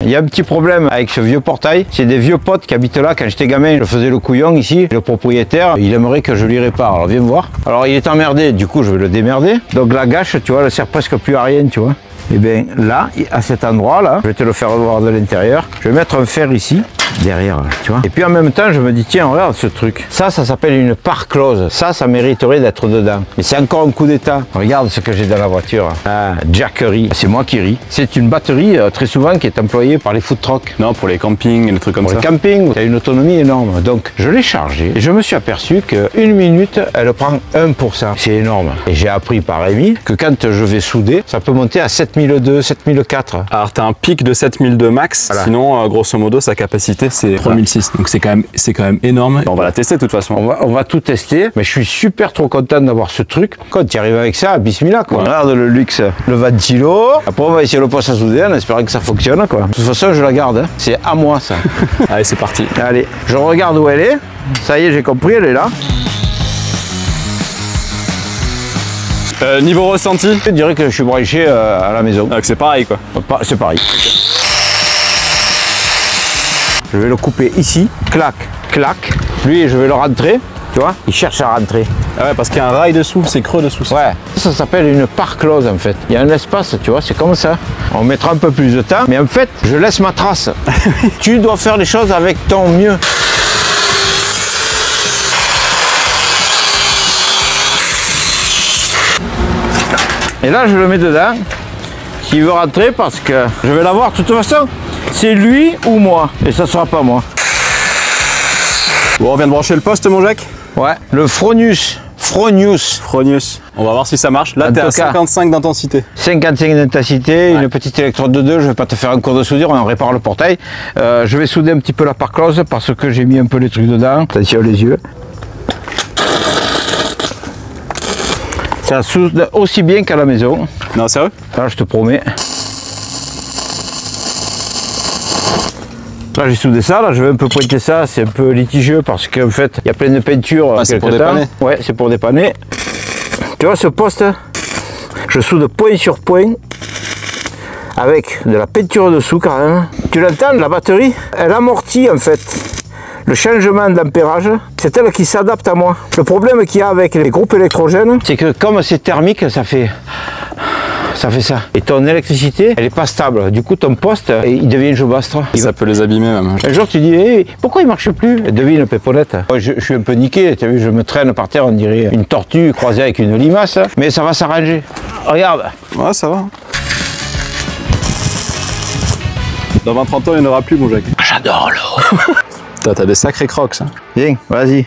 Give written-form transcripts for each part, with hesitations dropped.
Il y a un petit problème avec ce vieux portail. C'est des vieux potes qui habitent là. Quand j'étais gamin, je faisais le couillon ici. Le propriétaire, il aimerait que je lui répare. Alors viens me voir. Alors il est emmerdé, du coup je vais le démerder. Donc la gâche, tu vois, elle sert presque plus à rien, tu vois. Et bien là, à cet endroit là, je vais te le faire voir de l'intérieur. Je vais mettre un fer ici, derrière, tu vois. Et puis en même temps, je me dis, tiens, regarde ce truc. Ça s'appelle une part close. Ça mériterait d'être dedans. Mais c'est encore un coup d'état. Regarde ce que j'ai dans la voiture. Ah, Jackery. C'est moi qui ris. C'est une batterie très souvent qui est employée par les food trucks. Non, pour les campings et les trucs comme ça. Pour les campings, tu as une autonomie énorme. Donc je l'ai chargée et je me suis aperçu qu'une minute, elle prend 1%. C'est énorme. Et j'ai appris par Rémi que quand je vais souder, ça peut monter à 7002, 7004. Alors tu as un pic de 7002 max, voilà. Sinon grosso modo sa capacité c'est 3006, donc c'est quand même énorme. On va la tester de toute façon. On va tout tester, mais je suis super trop content d'avoir ce truc. Quand tu arrives avec ça, bismillah quoi. Ouais. Regarde le luxe, le ventilo. Après on va essayer le poste à souder en espérant que ça fonctionne quoi. De toute façon je la garde, hein. C'est à moi ça. Allez c'est parti. Allez, je regarde où elle est. Ça y est, j'ai compris, elle est là. Niveau ressenti, je dirais que je suis branché à la maison. Donc c'est pareil quoi. C'est pareil. Je vais le couper ici, clac, clac. Lui, je vais le rentrer, tu vois, il cherche à rentrer. Ah ouais, parce qu'il y a un rail dessous, c'est creux dessous. Ouais, ça s'appelle une part close en fait. Il y a un espace, tu vois, c'est comme ça. On mettra un peu plus de temps, mais en fait, je laisse ma trace. Tu dois faire les choses avec ton mieux. Et là, je le mets dedans. Qui veut rentrer parce que je vais l'avoir de toute façon. C'est lui ou moi. Et ça sera pas moi. Bon, on vient de brancher le poste, mon Jacques. Ouais, le Fronius. Fronius. On va voir si ça marche. Là, tu es à 55 d'intensité. 55 d'intensité, ouais. Une petite électrode de 2. Je vais pas te faire un cours de soudure, on en répare le portail. Je vais souder un petit peu la part close parce que j'ai mis un peu les trucs dedans. Attention les yeux. Ça soude aussi bien qu'à la maison. Non, sérieux? Là, je te promets. Là, j'ai soudé ça. Là, je vais un peu pointer ça. C'est un peu litigieux parce qu'en fait, il y a plein de peintures. Ah, c'est pour dépanner. Ouais, c'est pour dépanner. Tu vois, ce poste, je soude point sur point avec de la peinture dessous quand même. Tu l'entends, la batterie, elle amortit en fait le changement d'ampérage, c'est elle qui s'adapte à moi. Le problème qu'il y a avec les groupes électrogènes, c'est que comme c'est thermique, ça fait ça. Et ton électricité, elle n'est pas stable. Du coup, ton poste, il devient une jaubastre. Ça peut les abîmer même. Un jour, tu dis, hey, pourquoi il ne marche plus? Devine, Péponnette. Je suis un peu niqué, tu as vu, je me traîne par terre, on dirait une tortue croisée avec une limace. Mais ça va s'arranger. Regarde. Ouais, ça va. Dans 20-30 ans, il n'y en aura plus, mon Jacques. J'adore l'eau. T'as des sacrés crocs, ça. Viens, vas-y.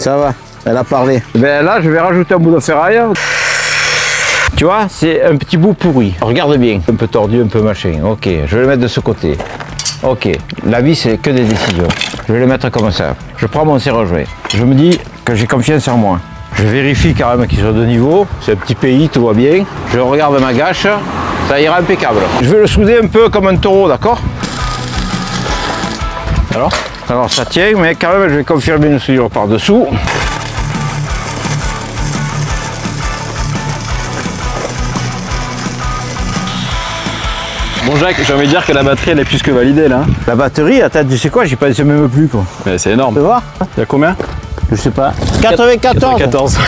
Ça va, elle a parlé. Ben là, je vais rajouter un bout de ferraille. Tu vois, c'est un petit bout pourri. Regarde bien, un peu tordu, un peu machin. Ok, je vais le mettre de ce côté. Ok, la vie, c'est que des décisions. Je vais le mettre comme ça. Je prends mon serre-jouet. Je me dis que j'ai confiance en moi. Je vérifie quand même qu'il soit de niveau. C'est un petit pays, tout va bien. Je regarde ma gâche. Ça ira impeccable. Je vais le souder un peu comme un taureau, d'accord? Alors ça tient, mais quand même je vais confirmer une soudure par dessous. Bon Jacques, j'ai envie de dire que la batterie elle est plus que validée là. La batterie, attends, tu sais quoi, j'y pensais même plus quoi. C'est énorme. Tu vois? Il y a combien? Je sais pas. 94.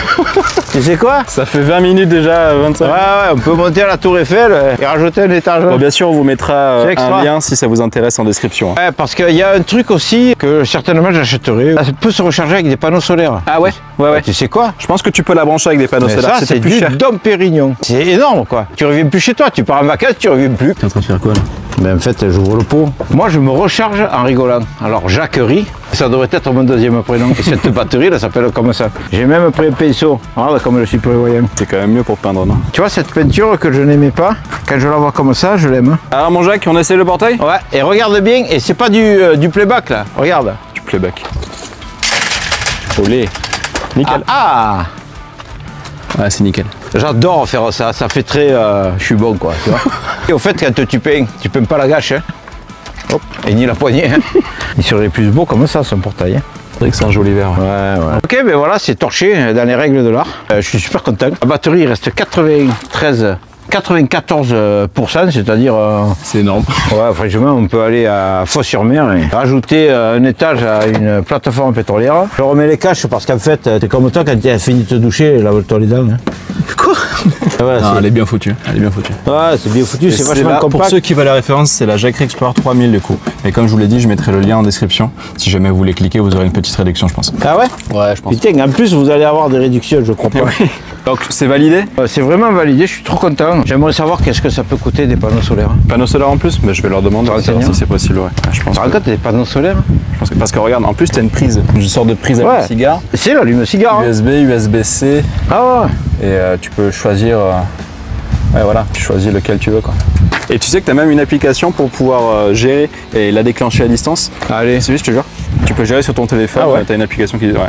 Tu sais quoi? Ça fait 20 minutes déjà, 25. Ouais, on peut monter à la tour Eiffel et rajouter un étage. Bon, bien sûr, on vous mettra un lien si ça vous intéresse en description. Ouais, parce qu'il y a un truc aussi que certainement j'achèterai. Ça peut se recharger avec des panneaux solaires. Ah ouais? Ouais. Tu sais quoi? Je pense que tu peux la brancher avec des panneaux solaires. Ça, c'est du Dom Pérignon. C'est énorme quoi. Tu reviens plus chez toi, tu pars en vacances, tu reviens plus. T'es en train de faire quoi là? Ben en fait, j'ouvre le pot. Moi, je me recharge en rigolant. Alors, Jackery, ça devrait être mon deuxième prénom. Et cette batterie, là, s'appelle comme ça. J'ai même pris un pinceau. Regarde comme je suis prévoyant. C'est quand même mieux pour peindre, non? Tu vois, cette peinture que je n'aimais pas, quand je la vois comme ça, je l'aime. Alors, mon Jacques, on essaie le portail? Ouais, et regarde bien, et c'est pas du playback, là. Regarde. Du playback. Olé. Nickel. Ah. Ouais, c'est nickel. J'adore faire ça, ça fait très... je suis bon, quoi, tu vois. Et au fait, quand tu peins pas la gâche, hein. Hop, et ni la poignée. Hein. Il serait plus beau comme ça, son portail. Hein. C'est vrai que c'est un joli verre. Ouais. Ok, ben voilà, c'est torché dans les règles de l'art. Je suis super content. La batterie, il reste 93%. 94%, c'est-à-dire... C'est énorme. Ouais, franchement, on peut aller à Fos-sur-Mer et rajouter un étage à une plateforme pétrolière. Je remets les caches parce qu'en fait, t'es comme toi quand tu as fini de te doucher, lave-toi les dents. Hein. Quoi? Ouais, Non, elle est bien foutue. Elle est bien foutue. Ouais, c'est bien foutu, c'est vachement compact. Pour ceux qui veulent la référence, c'est la Jackery Explorer 3000 du coup. Et comme je vous l'ai dit, je mettrai le lien en description. Si jamais vous voulez cliquer, vous aurez une petite réduction, je pense. Ah ouais? Ouais, je pense. Putain, en plus, vous allez avoir des réductions, je crois pas. Oui. Donc c'est validé? C'est vraiment validé, je suis trop content. J'aimerais savoir qu'est-ce que ça peut coûter des panneaux solaires. Panneaux solaires en plus? Mais je vais leur demander si c'est possible, ouais. Je pense. Par contre, des panneaux solaires? Parce que regarde, en plus, tu as une sorte de prise à cigare. C'est l'allume-cigare. USB, USB-C. Ah ouais. Et tu peux choisir. Ouais, voilà, tu choisis lequel tu veux, quoi. Et tu sais que tu as même une application pour pouvoir gérer et la déclencher à distance. Allez. C'est juste, je te jure. Tu peux gérer sur ton téléphone. Ah ouais. Tu as une application qui. Ouais.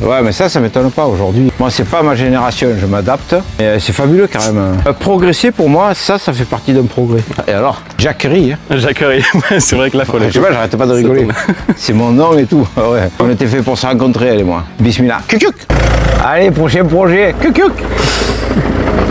Ouais, mais ça m'étonne pas aujourd'hui. Moi, c'est pas ma génération, je m'adapte. Mais c'est fabuleux quand même. Progresser pour moi, ça fait partie d'un progrès. Et alors, Jackery. Hein. Jackery, c'est vrai que là, faut Je sais pas, j'arrête pas de rigoler. C'est mon nom et tout. Ah ouais. On était fait pour se rencontrer, elle et moi. Bismillah. Cucuc. Allez, prochain projet. Cucuc.